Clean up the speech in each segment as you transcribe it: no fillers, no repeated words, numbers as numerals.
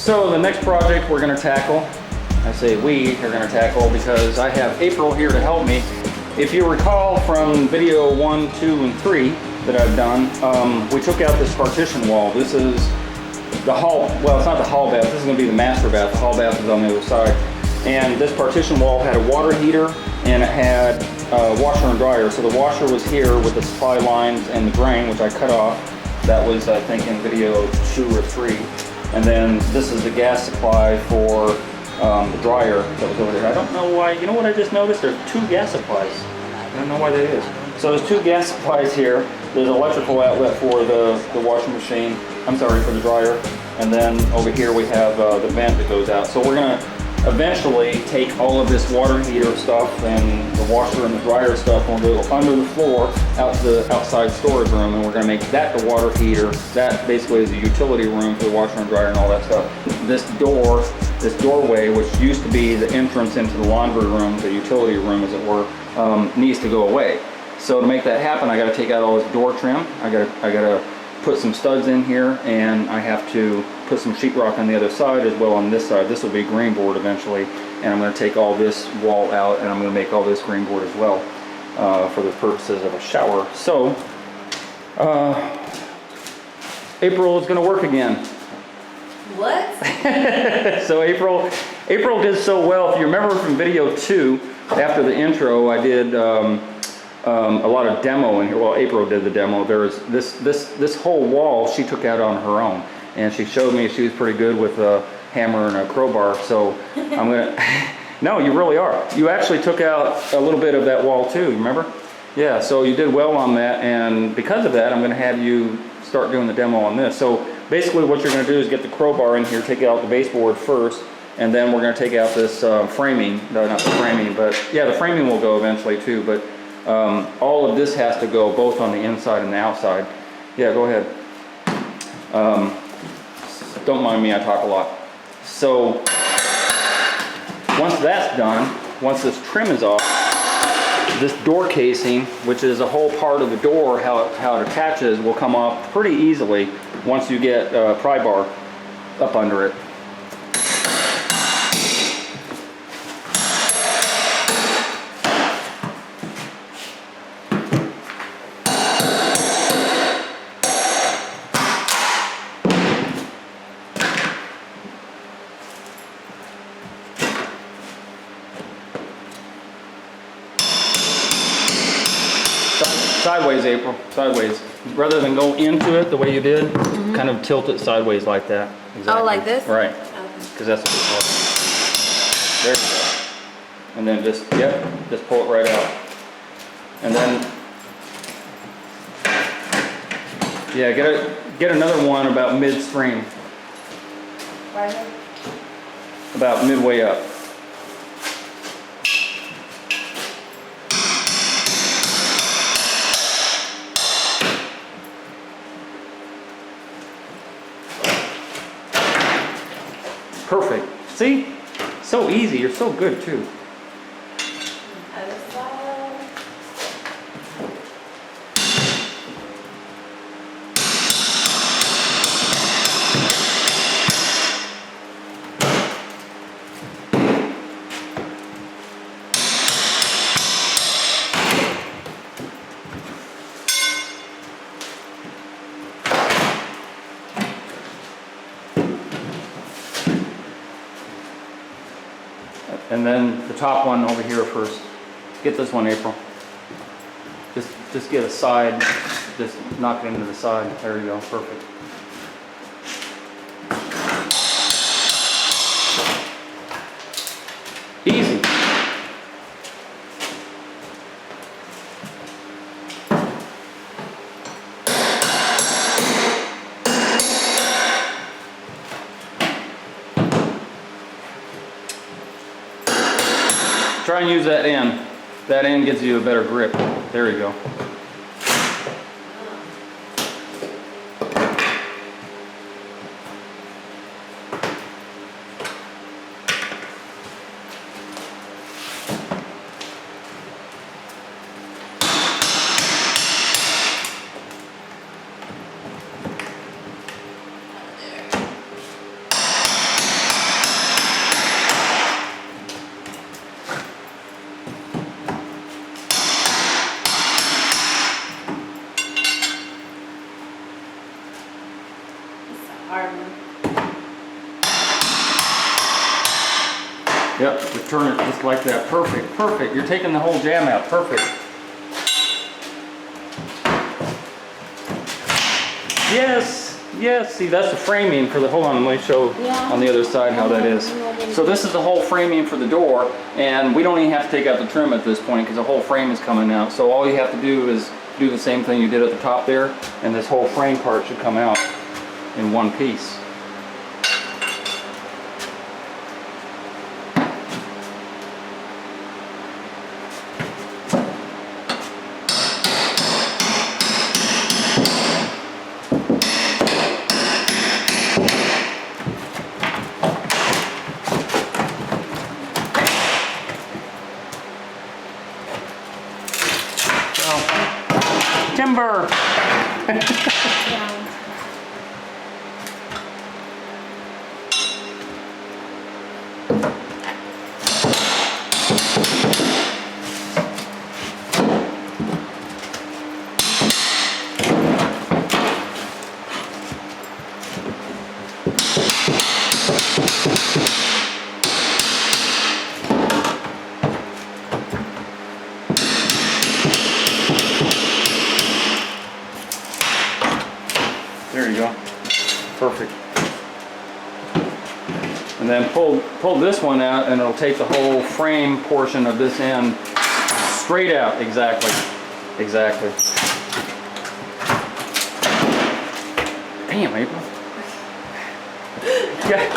So the next project we're going to tackle, I say we are going to tackle because I have April here to help me. If you recall from video 1, 2, and 3 that I've done, we took out this partition wall. This is the hall, well, it's not the hall bath, this is going to be the master bath. The hall bath is on the other side. And this partition wall had a water heater and it had a washer and dryer. So the washer was here with the supply lines and the drain, which I cut off. That was, I think, in video 2 or 3. And then this is the gas supply for the dryer that was over there. I don't know why, you know what I just noticed? There's 2 gas supplies. I don't know why that is. So there's 2 gas supplies here. There's an electrical outlet for the washing machine, I'm sorry, for the dryer. And then over here we have the vent that goes out. So we're gonna eventually take all of this water heater stuff and the washer and the dryer stuff and we'll go under the floor out to the outside storage room, and we're going to make that the water heater. That basically is a utility room for the washer and dryer and all that stuff. This doorway, which used to be the entrance into the laundry room, the utility room as it were, needs to go away. So to make that happen, I got to take out all this door trim. I got to put some studs in here, and I have to put some sheetrock on the other side as well on this side. This will be green board eventually, and I'm going to take all this wall out and I'm going to make all this green board as well for the purposes of a shower. So April is going to work again. What? So April did so well. If you remember from video 2, after the intro, I did a lot of demo in here. Well, April did the demo. There was this whole wall she took out on her own, and she showed me she was pretty good with a hammer and a crowbar. So I'm gonna. No, you really are. You actually took out a little bit of that wall too. Remember? Yeah. So you did well on that, and because of that, I'm going to have you start doing the demo on this. So basically, what you're going to do is get the crowbar in here, take out the baseboard first, and then we're going to take out this framing. No, not the framing, but yeah, the framing will go eventually too. But all of this has to go both on the inside and the outside. Yeah, go ahead. Don't mind me, I talk a lot. So once that's done, once this trim is off, this door casing, which is a whole part of the door, how it attaches, will come off pretty easily once you get pry bar up under it. Sideways, April, sideways. Rather than go into it the way you did, kind of tilt it sideways like that. Exactly. Oh, like this? Right. Because that's what it's like. There you go. And then just pull it right out. And then, yeah, get another one about midstream. Right here? About midway up. Perfect. See? So easy. You're so good too. Other side. And then the top one over here first. Get this one, April. Just get a side, just knock it into the side. There you go, perfect. Easy. Try and use that end. That end gives you a better grip. There you go. Yep, just turn it just like that. Perfect, perfect. You're taking the whole jam out. Perfect. Yes, yes. See, that's the framing for the, hold on, let me show on the other side how that is. So this is the whole framing for the door, and we don't even have to take out the trim at this point because the whole frame is coming out. So all you have to do is do the same thing you did at the top there, and this whole frame part should come out in one piece. Timber! There you go. Perfect. And then pull this one out and it'll take the whole frame portion of this end straight out. Exactly. Exactly. Damn, April. Yeah.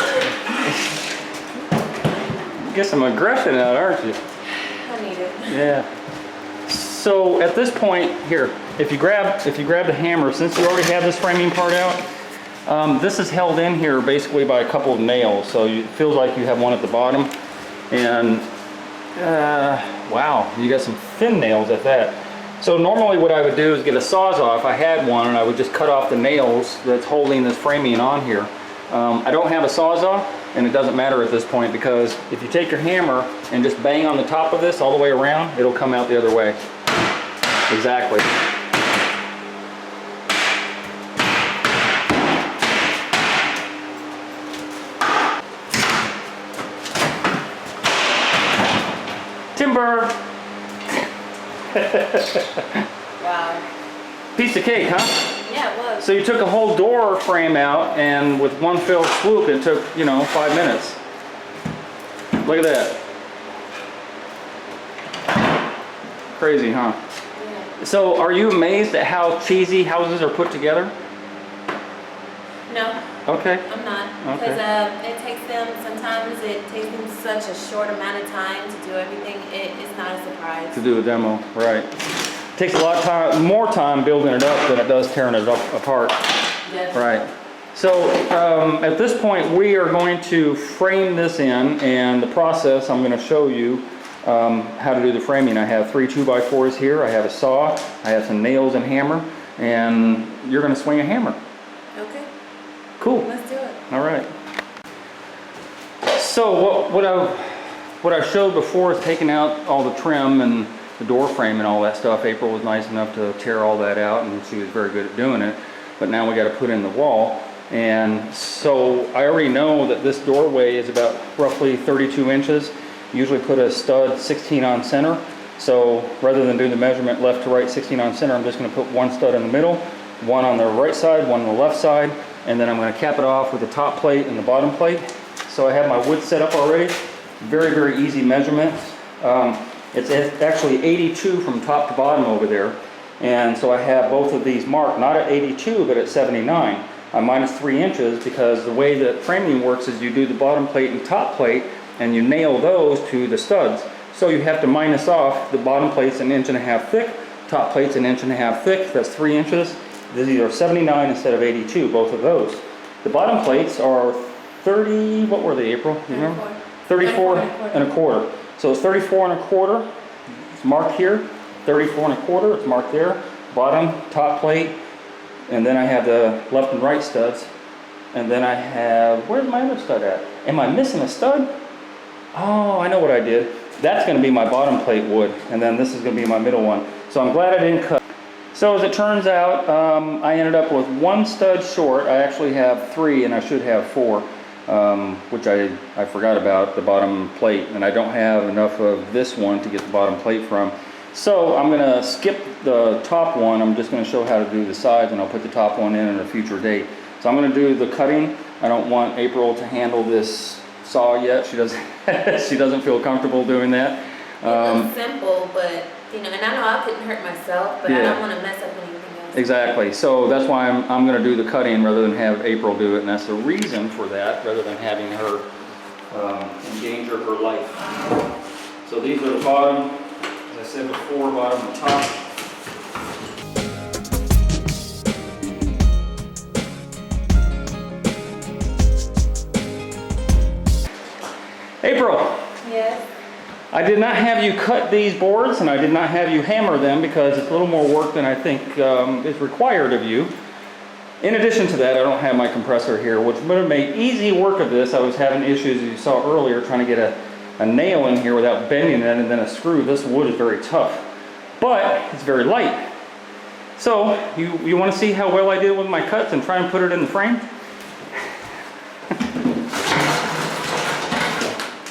Get some aggression out, aren't you? I need it. Yeah. So at this point, here, if you grab the hammer, since you already have this framing part out, this is held in here basically by a couple of nails. So it feels like you have one at the bottom, and wow, you got some thin nails at that. So normally what I would do is get a Sawzall if I had one, and I would just cut off the nails that's holding this framing on here. I don't have a Sawzall, and it doesn't matter at this point because if you take your hammer and just bang on the top of this all the way around, it'll come out the other way. Exactly. Timber! Wow. Piece of cake, huh? Yeah, it was. So you took a whole door frame out, and with one fell swoop it took, 5 minutes. Look at that. Crazy, huh? Yeah. So are you amazed at how cheesy houses are put together? No. Okay. I'm not. Okay. Because it takes them such a short amount of time to do everything. It's not a surprise. To do a demo, right. Takes a lot of time, more time building it up than it does tearing it apart. Definitely. Right. So at this point we are going to frame this in, and the process I'm going to show you how to do the framing. I have 3 2x4s here, I have a saw, I have some nails and hammer, and you're going to swing a hammer. Okay. Cool. Let's do it. All right. So what I showed before is taking out all the trim and the door frame and all that stuff. April was nice enough to tear all that out, and she was very good at doing it. But now we got to put in the wall. And so I already know that this doorway is about roughly 32 inches. Usually put a stud 16 on center. So rather than do the measurement left to right 16 on center, I'm just going to put one stud in the middle, one on the right side, one on the left side, and then I'm going to cap it off with the top plate and the bottom plate. So I have my wood set up already. Very, very easy measurements. It's actually 82 from top to bottom over there. And so I have both of these marked, not at 82, but at 79. I minus 3 inches because the way that framing works is you do the bottom plate and top plate, and you nail those to the studs. So you have to minus off the bottom plate's 1.5 inches thick, top plate's 1.5 inches thick, that's 3 inches. These are 79 instead of 82, both of those. The bottom plates are 30, what were they, April? You remember? 34 and a quarter. So it's 34 and a quarter, it's marked here. 34 and a quarter, it's marked there. Bottom, top plate, and then I have the left and right studs. And then I have, where's my other stud at? Am I missing a stud? Oh, I know what I did. That's going to be my bottom plate wood, and then this is going to be my middle one. So I'm glad I didn't cut. So as it turns out, I ended up with 1 stud short. I actually have 3, and I should have 4. which I forgot about the bottom plate, and I don't have enough of this one to get the bottom plate from. So I'm gonna skip the top one. I'm just gonna show how to do the sides, and I'll put the top one in at a future date. So I'm gonna do the cutting. I don't want April to handle this saw yet. She doesn't she doesn't feel comfortable doing that. It looks simple, but you know, and I know I couldn't hurt myself, but I don't want to mess up anything else. Exactly. So that's why I'm going to do the cutting rather than have April do it, and that's the reason for that, rather than having her endanger her life. So these are the bottom, as I said before, bottom and top. April. Yes. I did not have you cut these boards, and I did not have you hammer them because it's a little more work than I think is required of you. In addition to that, I don't have my compressor here, which would have made easy work of this. I was having issues, as you saw earlier, trying to get a nail in here without bending it, and then a screw. This wood is very tough, but it's very light. So, you want to see how well I did with my cuts and try and put it in the frame?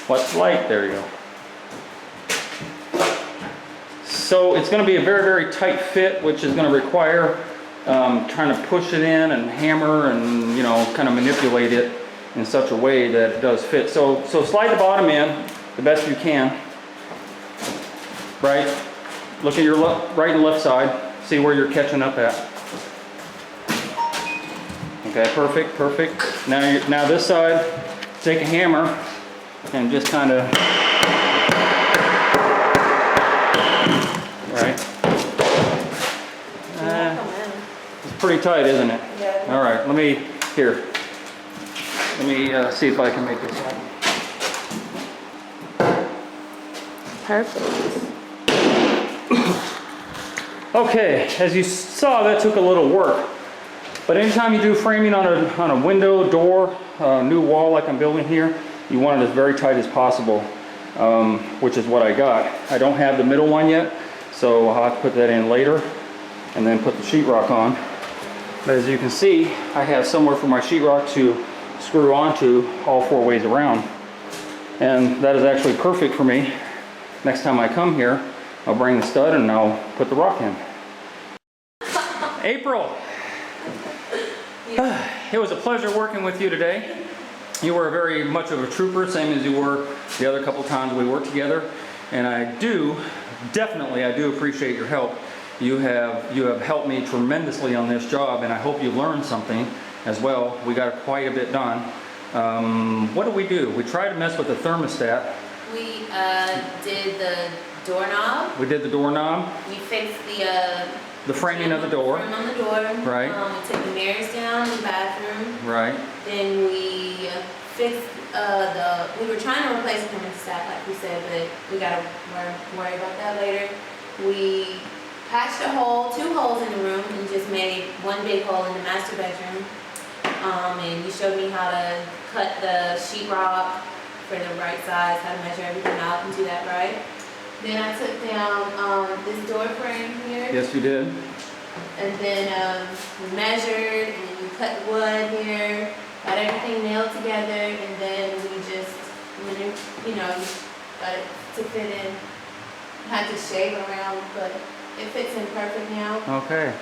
What's light? There you go. So it's going to be a very, very tight fit, which is going to require trying to push it in and hammer and, you know, kind of manipulate it in such a way that it does fit. So slide the bottom in the best you can. Right? Look at your right and left side. See where you're catching up at. Okay, perfect, perfect. Now this side, take a hammer and just kind of, right? It's pretty tight, isn't it? Yeah. All right, let me see if I can make this happen. Perfect. Okay, as you saw, that took a little work. But anytime you do framing on a window, door, new wall like I'm building here, you want it as very tight as possible, which is what I got. I don't have the middle one yet, so I'll have to put that in later and then put the sheetrock on. But as you can see, I have somewhere for my sheetrock to screw onto all four ways around. And that is actually perfect for me. Next time I come here, I'll bring the stud and I'll put the rock in. April! It was a pleasure working with you today. You were very much of a trooper, same as you were the other couple times we worked together. And I do appreciate your help. You have helped me tremendously on this job, and I hope you learned something as well. We got quite a bit done. What did we do? We tried to mess with the thermostat. We did the doorknob. We did the doorknob. We fixed the framing of the door. Frame on the door. Right. We took the mirrors down in the bathroom. Right. Then we fixed we were trying to replace the thermostat, like we said, but we gotta worry about that later. We patched two holes in the room and just made one big hole in the master bedroom. And you showed me how to cut the sheetrock for the right size, how to measure everything out and do that right. Then I took down this door frame here. Yes, you did. And then we measured, and then we cut the wood here, got everything nailed together, and then we just, got it to fit in. Had to shave around, but it fits in perfect now. Okay.